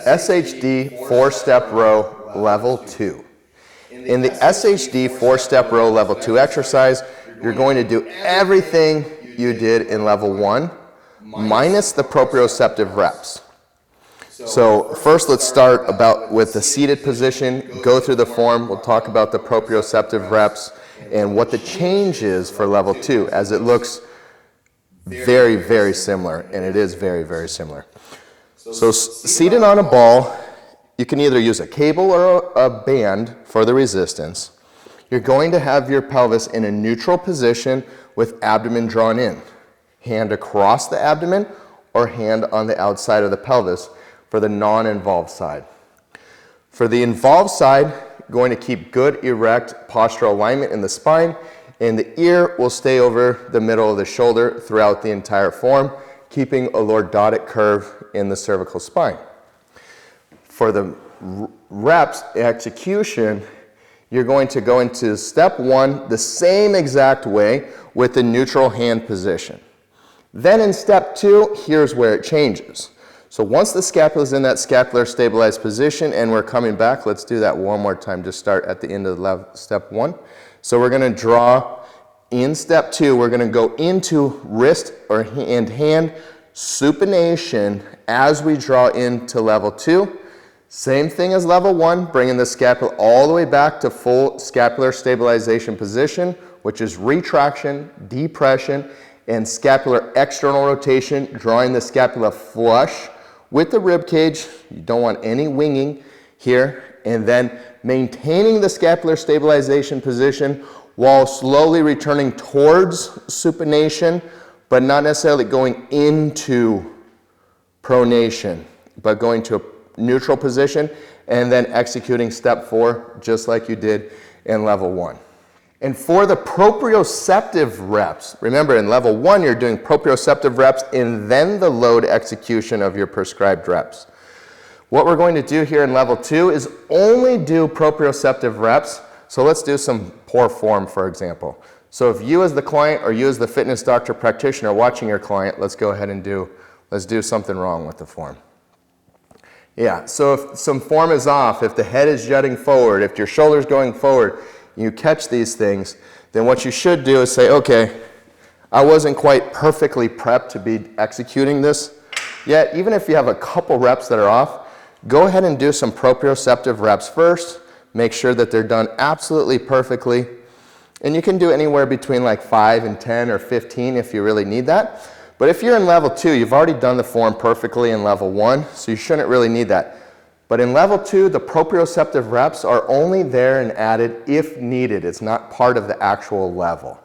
SHD 4-step row level 2. In the SHD 4-step row level 2 exercise, you're going to do everything you did in level 1 minus the proprioceptive reps. So first let's start with the seated position, go through the form, we'll talk about the proprioceptive reps and what the change is for level 2, as it looks very, very similar, and it is very, very similar. So seated on a ball, you can either use a cable or a band for the resistance. You're going to have your pelvis in a neutral position with abdomen drawn in. Hand across the abdomen or hand on the outside of the pelvis for the non-involved side. For the involved side, you're going to keep good erect postural alignment in the spine, and the ear will stay over the middle of the shoulder throughout the entire form, keeping a lordotic curve in the cervical spine. For the reps execution, you're going to go into step 1 the same exact way with the neutral hand position. Then in step 2, here's where it changes. So once the scapula is in that scapular stabilized position and we're coming back, let's do that one more time. Just start at the end of step 1. So we're going to draw in step 2, we're going to go into wrist or hand supination as we draw into level 2. Same thing as level 1, bringing the scapula all the way back to full scapular stabilization position, which is retraction, depression, and scapular external rotation, drawing the scapula flush with the rib cage. You don't want any winging here, and then maintaining the scapular stabilization position while slowly returning towards supination, but not necessarily going into pronation, but going to a neutral position, and then executing step 4 just like you did in level 1. And for the proprioceptive reps, remember in level 1 you're doing proprioceptive reps and then the load execution of your prescribed reps. What we're going to do here in level 2 is only do proprioceptive reps. So let's do some poor form, for example. So if you as the client or you as the fitness doctor practitioner are watching your client, let's go ahead and let's do something wrong with the form. Yeah, so if some form is off, if the head is jutting forward, if your shoulder's going forward, you catch these things, then what you should do is say, okay, I wasn't quite perfectly prepped to be executing this yet. Even if you have a couple reps that are off, go ahead and do some proprioceptive reps first. Make sure that they're done absolutely perfectly. And you can do anywhere between like 5 and 10 or 15 if you really need that. But if you're in level 2, you've already done the form perfectly in level 1, so you shouldn't really need that. But in level 2, the proprioceptive reps are only there and added if needed. It's not part of the actual level.